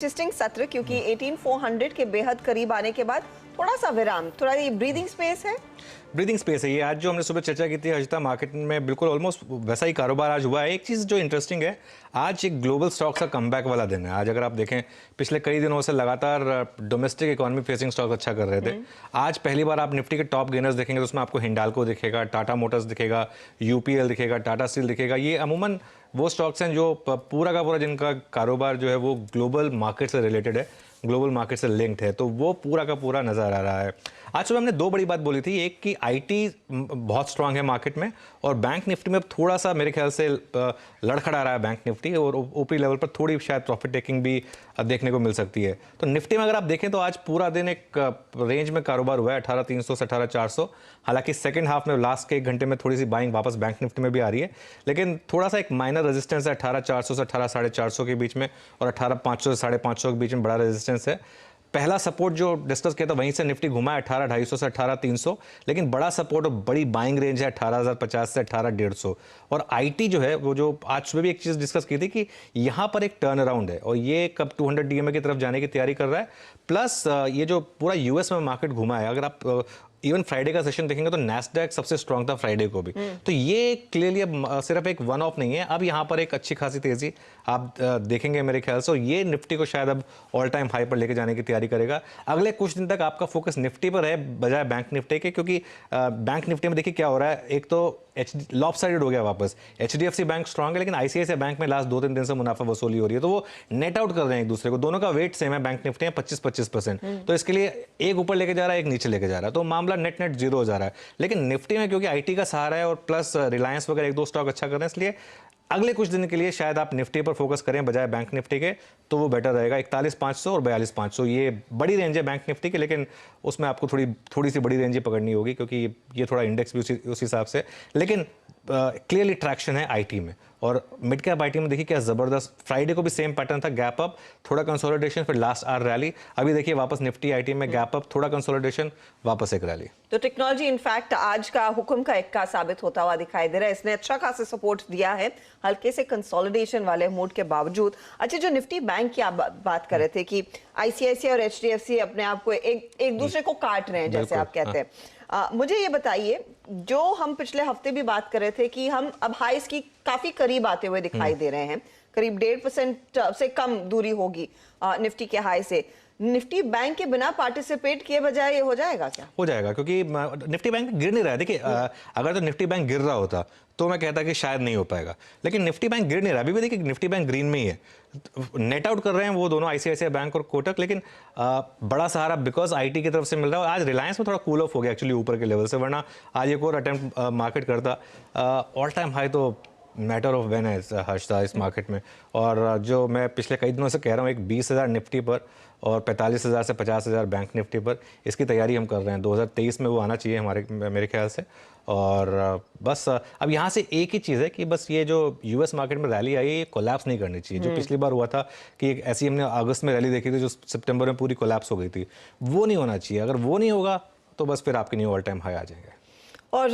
Interesting सत्र क्योंकि 18400 के बेहद करीब आने के बाद थोड़ा सा विराम, थोड़ा ये ब्रीदिंग स्पेस है। ब्रीदिंग स्पेस है ये। आज जो हमने सुबह चर्चा की थी हर्षिता, मार्केट में बिल्कुल ऑलमोस्ट वैसा ही कारोबार आज हुआ है। एक चीज़ जो इंटरेस्टिंग है, आज एक ग्लोबल स्टॉक्स का कमबैक वाला दिन है। आज अगर आप देखें, पिछले कई दिनों से लगातार डोमेस्टिक इकोनॉमी फेसिंग स्टॉक अच्छा कर रहे थे। आज पहली बार आप निफ्टी के टॉप गेनर्स देखेंगे तो उसमें आपको हिंडाल्को दिखेगा, टाटा मोटर्स दिखेगा, यूपीएल दिखेगा, टाटा स्टील दिखेगा। ये अमूमन वो स्टॉक्स हैं जो पूरा का पूरा जिनका कारोबार जो है वो ग्लोबल मार्केट से रिलेटेड है, ग्लोबल मार्केट से लिंक्ड है, तो वो पूरा का पूरा नजर आ रहा है। आज सुबह हमने दो बड़ी बात बोली थी, एक कि आईटी बहुत स्ट्रांग है मार्केट में, और बैंक निफ्टी में थोड़ा सा मेरे ख्याल से लड़खड़ा रहा है बैंक निफ्टी, और ओपी लेवल पर थोड़ी शायद प्रॉफिट टेकिंग भी देखने को मिल सकती है। तो निफ्टी में अगर आप देखें तो आज पूरा दिन एक रेंज में कारोबार हुआ है 18300 से 18400। हालांकि सेकंड हाफ में लास्ट के एक घंटे में थोड़ी सी बाइंग वापस बैंक निफ्टी में भी आ रही है, लेकिन थोड़ा सा एक माइनर रेजिस्टेंस है 18400 से 18450 के बीच में, और 18500 से 550 के बीच में बड़ा रेजिस्टेंस है। पहला सपोर्ट जो डिस्कस किया था वहीं से निफ्टी घुमा है 18250 से 18300, लेकिन बड़ा सपोर्ट और बड़ी बाइंग रेंज है 18050 से 18150। और आईटी जो है वो, जो आज सुबह भी एक चीज़ डिस्कस की थी कि यहाँ पर एक टर्न अराउंड है और ये कब 200 डीएमए की तरफ जाने की तैयारी कर रहा है। प्लस ये जो पूरा यूएस में मार्केट घुमा है, अगर आप इवन फ्राइडे का सेशन देखेंगे तो नैस्डैक सबसे स्ट्रांग था फ्राइडे को भी। तो ये क्लियरली अब सिर्फ एक वन ऑफ नहीं है, अब यहाँ पर एक अच्छी खासी तेजी आप देखेंगे मेरे ख्याल से। ये निफ्टी को शायद अब ऑल टाइम हाई पर लेके जाने की तैयारी करेगा। अगले कुछ दिन तक आपका फोकस निफ्टी पर है बजाय बैंक निफ्टी के, क्योंकि बैंक निफ्टी में देखिए क्या हो रहा है। एक तो लॉपसाइडेड हो गया वापस, एचडीएफसी बैंक स्ट्रांग है, लेकिन आईसीआईसीआई बैंक में लास्ट 2-3 दिन से मुनाफा वसूली हो रही है, तो वो नेट आउट कर रहे हैं एक दूसरे को। दोनों का वेट सेम है, बैंक निफ्टी है 25-25%। तो इसके लिए एक ऊपर लेके जा रहा है, एक नीचे लेके जा रहा है, तो मामला नेट नेट जीरो हो जा रहा है। लेकिन निफ्टी में क्योंकि आईटी का सहारा है और प्लस रिलायंस वगैरह एक दो स्टॉक अच्छा कर रहे हैं, इसलिए अगले कुछ दिन के लिए शायद आप निफ्टी पर फोकस करें बजाय बैंक निफ्टी के, तो वो बेटर रहेगा। 41500 और 42500 ये बड़ी रेंज है बैंक निफ्टी की, लेकिन उसमें आपको थोड़ी सी बड़ी रेंज ही पकड़नी होगी, क्योंकि ये थोड़ा इंडेक्स भी उस हिसाब से। लेकिन क्लियरली ट्रैक्शन है आईटी में, और मिड कैप आईटी में देखिए क्या जबरदस्त। फ्राइडे को भी सेम पैटर्न था, गैप अप, थोड़ा कंसोलिडेशन, फिर लास्ट आवर रैली। अभी देखिए वापस निफ्टी आईटी में गैप अप, थोड़ा कंसोलिडेशन, वापस एक रैली। तो टेक्नोलॉजी इनफैक्ट आज का हुक्म का इक्का साबित होता हुआ दिखाई दे रहा है। इसने अच्छा खासा सपोर्ट दिया है हल्के से कंसोलिडेशन वाले मूड के बावजूद। अच्छा, जो निफ्टी बैंक की आप बात कर रहे थे कि आईसीआईसीआई और एचडीएफसी अपने आप को एक दूसरे को काट रहे हैं, जैसे आप कहते हैं। मुझे ये बताइए, जो हम पिछले हफ्ते भी बात कर रहे थे कि हम अब हाइस की काफी करीब आते हुए दिखाई दे रहे हैं, करीब 1.5% से कम दूरी होगी निफ्टी के हाई से। निफ्टी बैंक के बिना पार्टिसिपेट किए बजाय ये हो जाएगा क्या? हो जाएगा, क्योंकि निफ्टी बैंक गिर नहीं रहा है। देखिए अगर तो निफ्टी बैंक गिर रहा होता तो मैं कहता कि शायद नहीं हो पाएगा, लेकिन निफ्टी बैंक गिर नहीं रहा। अभी भी देखिए निफ्टी बैंक ग्रीन में ही है, नेट आउट कर रहे हैं वो दोनों, आईसीआईसीआई बैंक और कोटक, लेकिन बड़ा सहारा बिकॉज आईटी की तरफ से मिल रहा है। आज रिलायंस में थोड़ा कूल ऑफ हो गया एक्चुअली ऊपर के लेवल से, वरना आज एक और अटेम्प्ट मार्केट करता। ऑल टाइम हाई तो मैटर ऑफ वेन है हर्षिता इस मार्केट में। और जो मैं पिछले कई दिनों से कह रहा हूँ, एक 20,000 निफ्टी पर और 45,000 से 50,000 बैंक निफ्टी पर, इसकी तैयारी हम कर रहे हैं। 2023 में वो आना चाहिए मेरे ख्याल से। और बस अब यहाँ से एक ही चीज़ है कि बस ये जो यूएस मार्केट में रैली आई है, ये कोलैप्स नहीं करनी चाहिए। जो पिछली बार हुआ था कि एक ऐसी हमने अगस्त में रैली देखी थी जो सितंबर में पूरी कोलैप्स हो गई थी, वो नहीं होना चाहिए। अगर वो नहीं होगा तो बस फिर आपके न्यू ऑल टाइम हाई आ जाएंगे। और